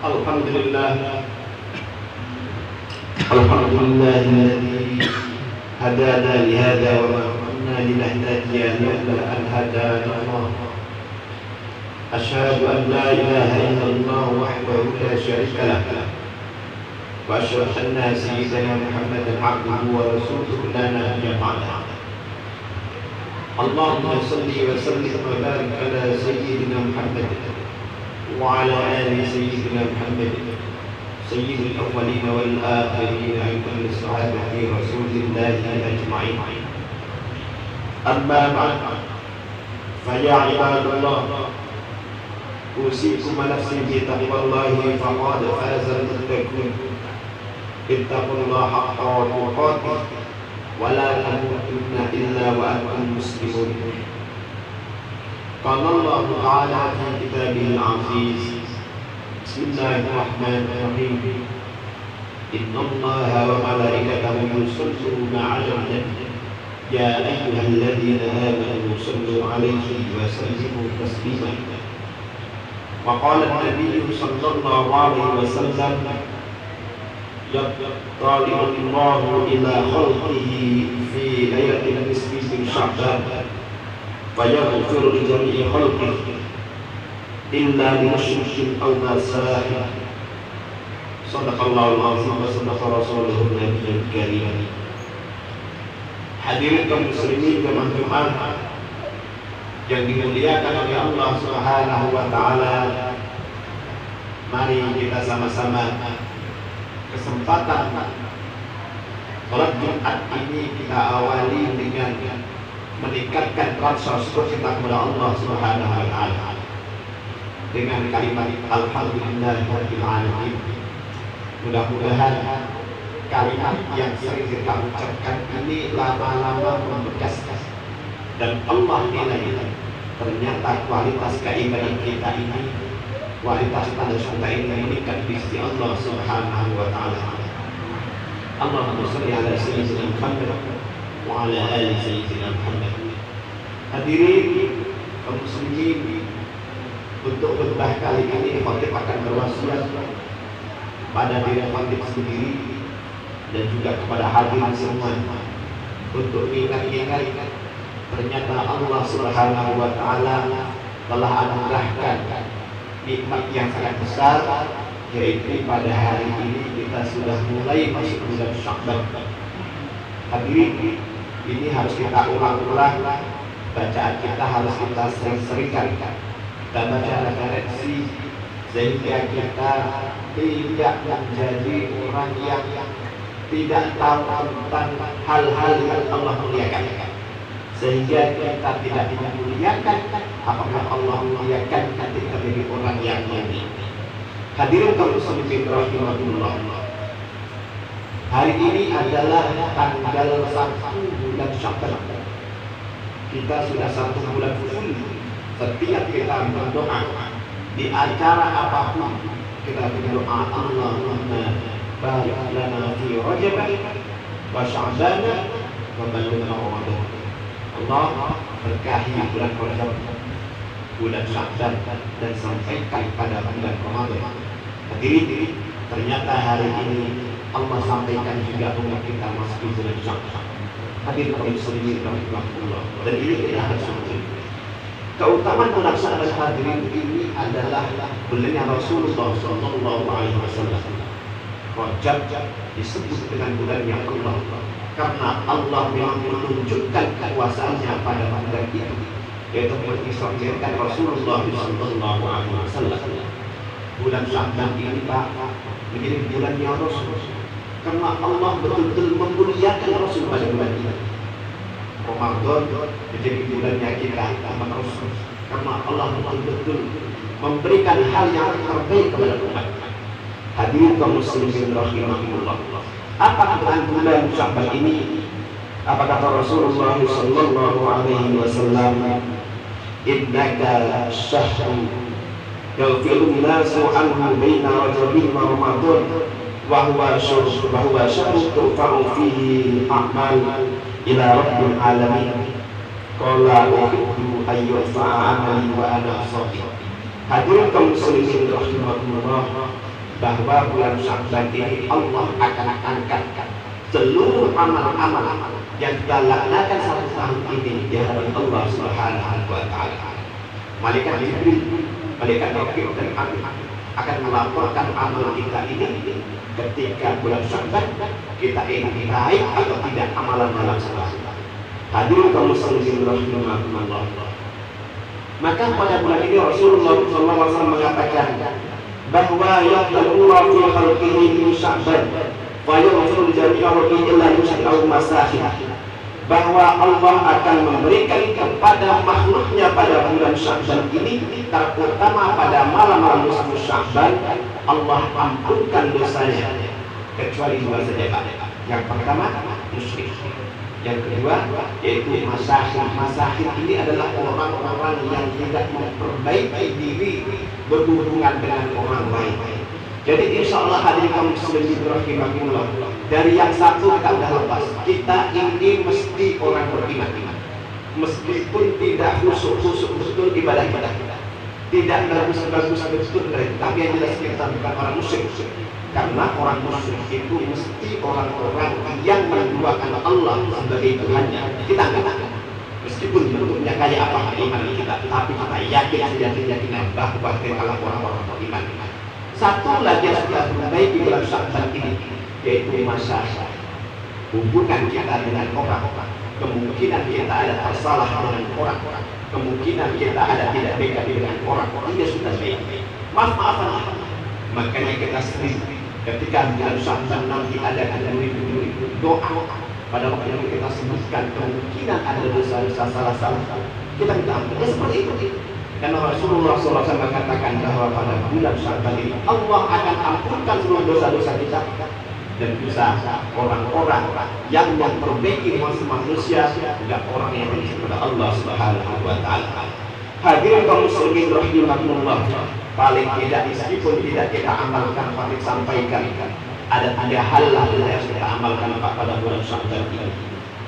Alhamdulillah alladzi hadana li hadza wa ma kunna linahtadiya lawla an hadana Allah. Asyhadu an la ilaha illallah wahdahu la syarika lah wa asyhadu anna sayyidana Muhammadan abduhu wa rasuluhu la nabiyya ba'dahu. Allahumma salli wa sallim wa barik ala sayyidina Muhammad wa ala ali sayyidina Muhammad sayyidil awwalin wal akhirin wa kulli sahabati rasulillahi ajma'in. Amma ba'd, fa ya ibadallah, usikum wa nafsi bi taqwallahi faqad faza al-muttaqun. Ittaqullaha haqqa tuqatih wa la tamutunna illa wa antum muslimun. Qala Allah Ta'ala fi kitabihil aziz. Bismillahirrahmanirrahim. Inna Allaha wa malaikatahu yusalluna 'alan nabi. Ya ayyuhalladzina amanu sallu 'alaihi wa sallimu taslima. Wa qala an-nabiy sallallahu alaihi wasallam, yattali'u Allahu ila khalqihi fi laylatin nisfi min Sya'ban fa yaghfiru li jami'i khalqihi illa li musyrikin aw nasa'in. Shadaqallahul 'azim wa shadaqa rasuluhun nabiyyul karim. Hadirin kaum muslimin jemaah yang dimuliakan oleh Allah Subhanahu wa taala, mari kita sama-sama kesempatan salat Jumat ini kita awali dengan meningkatkan rasa syukur kita kepada Allah Subhanahu wa taala dengan kalimat alhamdulillahirabbil alamin. Mudah-mudahan kalimat yang sering kita ucapkan ini lama-lama membekas dan Allah nilai ternyata kualitas keimanan kita ini, kualitas tanda kita ini meningkat di sisi Allah Subhanahu wa taala. Allahumma shalli ala sayyidina Muhammad wa ala ali sayyidina Muhammad. Hadirin kaum muslimin, untuk khutbah kali ini khatib akan berwasiat pada diri khatib sendiri dan juga kepada hadirin semua untuk ingat-ingat ternyata Allah Subhanahu wa taala telah anugerahkan nikmat yang sangat besar, yaitu pada hari ini kita sudah mulai masuk bulan Sya'ban. Hadirin, ini harus kita ulang-ulang, bacaan kita harus kita sering-seringkan, kita baca referensi sehingga kita tidak menjadi orang yang tidak tahu tentang hal-hal yang Allah muliakan, sehingga kita tidak memuliakan apakah Allah muliakan ketika menjadi orang yang mulia. Hadirin kaum muslimin rahimahullah, hari ini adalah tanggal 1 bulan Sya'ban. Kita sudah 1 bulan full. Setiap kita berdoa di acara apapun kita berdoa, Allahumma barik lana fi Rajab wa Sya'ban wa ballighna Ramadan. Allah berkahi bulan Rajab, bulan Sya'ban, dan sampaikan pada bulan Ramadan. Hadirin, ternyata hari ini Allah sampaikan juga umat kita masuk bulan Sya'ban. Hadirin kaum muslimin rahimahullah, dan ini kita harus syukur. Keutamaan pelaksanaan hadirin ini adalah bulannya Rasulullah sallallahu alaihi wasallam. Rajab disebut dengan bulan yang Allah karena Allah memang menunjukkan kekuasaannya pada bulan itu, yaitu mengisrakan Rasulullah sallallahu alaihi wasallam. Bulan Sya'ban ini Pak menjadi bulannya Rasul karena Allah betul-betul memuliakan Rasul pada bulan ini. Ramadan menjadi bulannya kita aman Rasul karena Allah betul-betul memberikan hal yang terbaik kepada umat. Hadirin kaum muslimin rahimahullah, apa keutamaan bulan Sya'ban ini? Apa kata Rasulullah sallallahu alaihi wasallam? Innaka syahru yaghfiru nasu anhu baina rajabin wa ramadan wa huwa syahru turfa'u fihi a'mal ila rabbil alamin. Qala uhibbu ayyurfa'a amali wa ana shahid. Hadirin kaum muslimin rahimakumullah, bahwa bulan Sya'ban ini Allah akan angkat seluruh amal-amal yang kita lakukan satu tahun ini di hadapan Allah Subhanahu wa taala. Malaikat Jibril, malaikat Rakib dan Atid akan melaporkan amal kita ini ketika bulan Sya'ban kita ini baik atau tidak amalan dalam sebulan. Hadirin kaum muslimin rahimakumullah. Maka pada bulan ini Rasulullah SAW mengatakan bahwa yaqulullah fi khalqihi min Sya'ban wa yaghfiru jami'a illa yus'al masahih, bahwa Allah akan memberikan kepada makhluknya pada bulan Sya'ban ini, terutama pada malam-malam Sya'ban, Allah ampunkan dosanya kecuali dua saja, Pak. Yang pertama musyrik, yang kedua yaitu masahir. Masahir ini adalah orang-orang yang tidak memperbaiki diri berhubungan dengan orang lain. Jadi insya Allah hadirin kaum muslimin rahimakumullah, dari yang satu kita sudah lepas. Kita ini mesti orang beriman, meskipun tidak khusyuk betul ibadah-ibadah kita, tidak bagus-bagus betul, tapi yang jelas kita bukan orang musyrik. Karena orang musyrik itu mesti orang-orang yang menduakan Allah sebagai Tuhannya. Kita enggak, meskipun bentuknya kayak apa iman kita, tapi kita yakin sejati-jatinya bahwa kita orang-orang beriman. Satu lagi yang kita perbaiki dalam Sya'ban ini, yaitu masyarakat, hubungan kita dengan orang-orang. Kemungkinan kita ada tersalah dengan orang-orang, kemungkinan kita ada tidak baik dengan orang-orang. Ini sudah baik, maaf-maafan. Makanya kita sering ketika bulan Sya'ban nanti ada ribu doa, pada waktu yang kita sebutkan kemungkinan ada dosa-dosa salah-salah, kita minta ampun. Seperti itu. Karena Rasulullah SAW mengatakan bahwa pada bulan Sya'ban ini Allah akan ampunkan seluruh dosa-dosa kita dan dosa orang-orang yang memperbaiki manusia, juga orang yang benci kepada Allah Subhanahu wa taala. Hadirin kaum muslimin rahimakumullah, paling tidak meskipun tidak kita amalkan, paling sampaikan ada 3 hal yang harus kita amalkan pada bulan Sya'ban ini.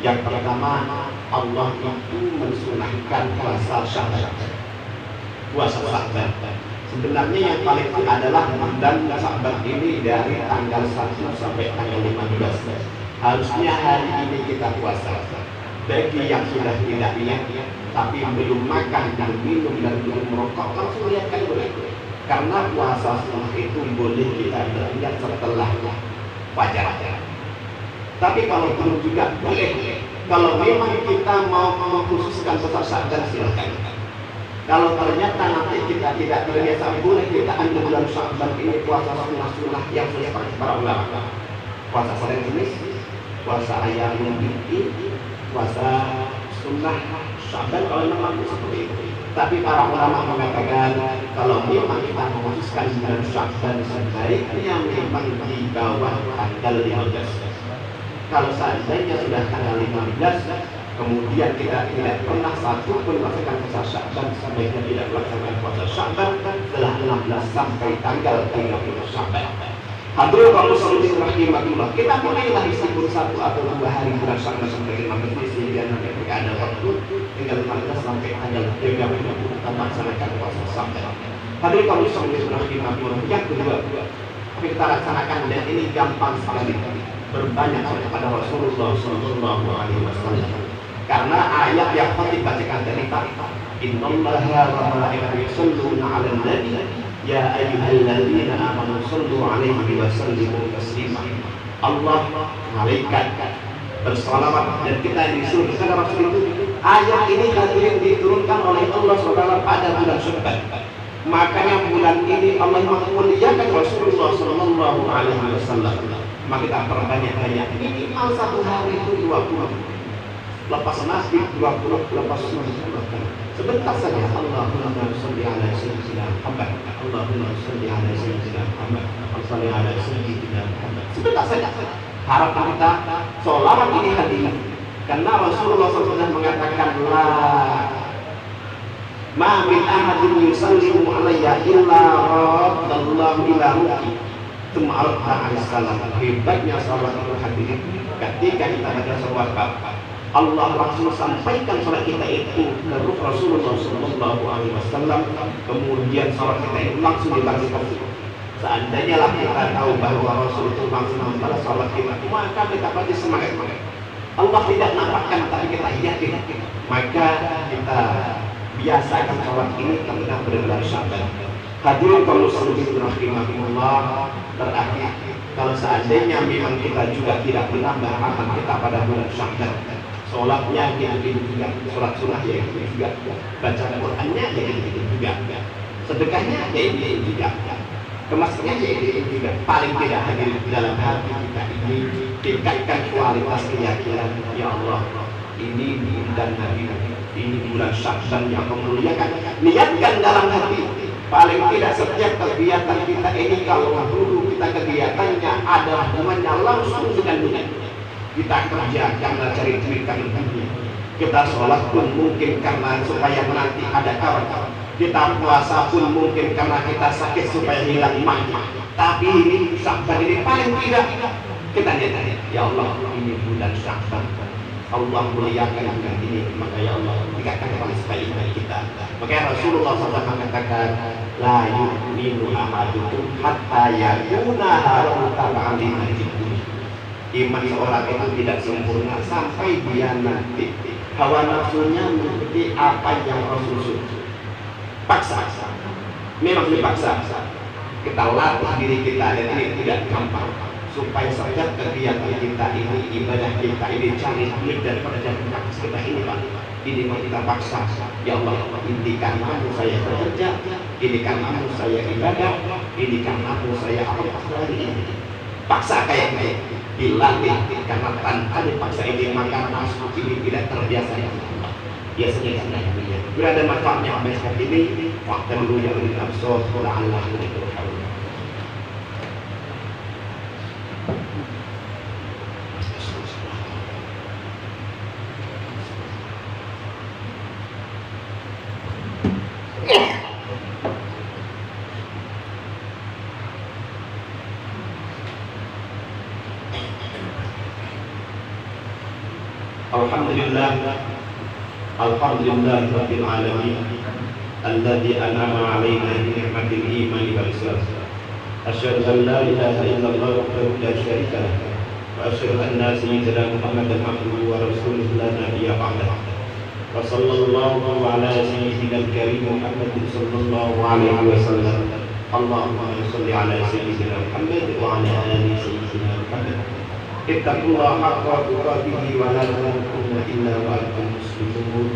Yang pertama, Allah itu mensunahkan puasa Sya'ban. Puasa Sya'ban sebenarnya yang paling adalah bulan Sya'ban ini dari tanggal 1 sampai tanggal 15. Harusnya hari ini kita puasa. Bagi yang sudah tidak niat tapi belum makan dan minum dan belum merokok, langsung niatkan boleh. Karena puasa sunnah itu boleh kita berniat setelah fajar. Tapi kalau belum juga boleh. Kalau memang kita mau mengkhususkan puasa Sya'ban, silakan. Kalau ternyata nanti kita tidak terbiasa, boleh kita ambil bulan Sya'ban ini puasa sunnah yang sudah para ulama. Puasa Senin Kemis, puasa Ayyamul Bid, puasa sunnah Sya'ban kalau memang seperti itu. Tapi para ulama mengatakan kalau memang kita mengkhususkan bulan Sya'ban, sebaiknya memang di bawah tanggal 15. Kalau seandainya sudah tanggal 15 kemudian kita tidak pernah satu pun melaksanakan puasa Sya'ban, sebaiknya tidak melaksanakan puasa Sya'ban setelah 16 sampai tanggal 30 Sya'ban. Hadirin kaum muslimin rahimakumullah, kita mulailah meskipun 1 atau 2 hari bulan Sya'ban sampai 15 sehingga nanti ketika ada waktu tinggal 15 sampai tanggal 30 kita melaksanakan puasa Sya'ban. Hadirin kaum muslimin rahimakumullah, yang kedua kita laksanakan, dan ini gampang sekali, berbanyak kepada Rasulullah SAW. Karena ayat yang khatib bacakan dari tadi, innallaha wa malaikatahu yusholluna 'alan nabi ya ayyuhalladzina amanu shollu 'alaihi wa sallimu taslima. Allah, malaikat bersalawat, dan kita disuruh kepada Rasul itu. Ayat ini hadirin diturunkan oleh Allah SWT pada bulan Sya'ban. Makanya bulan ini Allah memuliakan Rasulullah SAW. Maka kita perbanyak-banyak, minimal 1 hari itu 20. Lepas nasi 20, lepas sebentar saja. Allahumma sholli ala sayyidina Muhammad, Allahumma sholli ala sayyidina Muhammad, sholli ala sayyidina Muhammad. Sebentar saja. Harapan kita sholawat ini hadir, karena Rasulullah SAW mengatakan la ma min ahadin yusallimu alayya illa raddallahu ila ruhi tsumma arda alaihi salam. Hebatnya salat itu hadirin ketika kita baca sholawat Allah langsung sampaikan salat kita itu ke Rasulullah SAW, kemudian salat kita itu langsung dibalas. Seandainya lah kita tahu bahwa Rasul itu langsung membalas salat kita, maka kita pasti semangat. Allah tidak nampakkan, tapi kita yakin. Maka kita biasakan salat ini ketika berbulan Sya'ban. Hadirin kaum muslimin rahimahumullah, terakhir, kalau seandainya memang kita juga tidak menambah amal kita pada bulan Sya'ban, sholatnya gitu juga, sholat sunnah ya gitu juga, baca Qurannya ya gitu juga, sedekahnya ya gitu juga, kemasnya ya gitu juga. Paling tidak hadir dalam hati kita ini, tingkatkan kualitas keyakinan. Ya Allah, ini bulan Nabi, ini bulan Sya'ban yang memuliakan. Niatkan dalam hati, paling tidak setiap kegiatan kita ini, kalau dulu kita kegiatannya ada hubungannya langsung dengan dunia. Kita kerja karena cari duit karena dunia. Kita sholat pun mungkin karena supaya nanti ada kawan. Kita puasa pun mungkin karena kita sakit supaya hilang mah. Tapi ini Sya'ban ini paling tidak kita lihat, ya Allah, ini bulan Sya'ban, Allah muliakan dengan ini. Maka ya Allah, tingkatkan paling sekali iman kita. Maka Rasulullah SAW mengatakan, la yu'minu ahadukum hatta yakuna haram tab'alina jibbun. Iman seorang itu tidak sempurna sampai dia nanti hawa nafsunya mengikuti apa yang Rasul suruh. Paksa, memang dipaksa. Kita latih diri kita, dan ini tidak gampang, supaya setiap kegiatan kita ini, ibadah kita ini, cari duit daripada jadi paksa kita ini, Pak. Ini mau kita paksa. Ya Allah, ini kan mampu saya bekerja, ini kan mampu saya ibadah, ini kan mampu saya apa hari ini. Paksa kayak dilatih, karena tanpa dipaksa ini maka nafsu ini tidak terbiasa. Biasanya tidak ada. Bila ada manfaatnya apa seperti ini, waktu dulu yang lebih absurd, Allah itu. Alhamdulillah Rabbil Alamin, alladhi an'ama alaina bi ni'matil iman wal islam. Asyhadu an la ilaha illallah wahdahu la syarika lah, wa asyhadu anna sayyidina Muhammadan abduhu wa rasuluhu la nabiyya ba'dahu. Wa sallallahu ala sayyidina al-karim Muhammadin sallallahu alaihi wasallam. Allahumma shalli ala sayyidina Muhammad wa ala ali sayyidina Muhammad. Ittaqullaha haqqa tuqatih wa la tamutunna illa wa antum muslimun.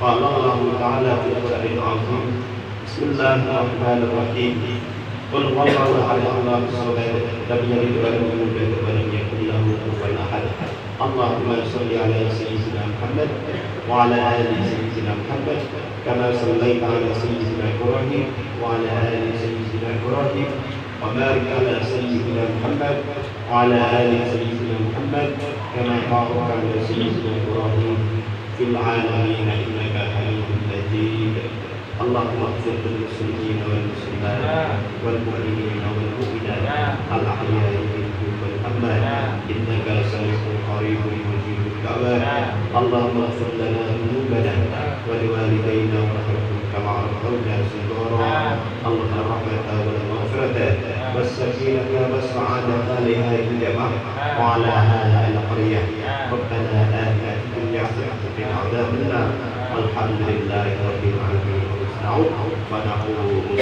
Qala Allah Ta'ala fil Qur'anil 'azim. Bismillahirrahmanirrahim. Qul huwallahu ahad, Allahus samad, lam yalid wa lam yulad wa lam yakul lahu kufuwan ahad. Allahumma shalli ala sayyidina Muhammad wa ala ali sayyidina Muhammad kama shallaita ala sayyidina Ibrahim wa ala ali sayyidina Ibrahim wa barik ala sayyidina Muhammad wa ala ali sayyidina Muhammad kama barakta ala sayyidina Ibrahim fil alamin innaka Hamidum Majid. Allahumma ighfir lil muslimin wal muslimat wal mu'minina wal mu'minat al ahya'i minhum wal amwat innaka sami'un qaribun mujibud da'wat. Allahumma ighfir lana dhunubana wa liwalidayna warhamhum kama rabbayna shighara. Allahumma rahmatan wa maghfiratan was sakinata was sa'adata li hadhihi al-jama'ah wa ala hadhihi al-qaryah. Rabbana atina fid dunya hasanatan wa qina adhaban nar. Alhamdulillahi rabbil alamin. Wa na'udzu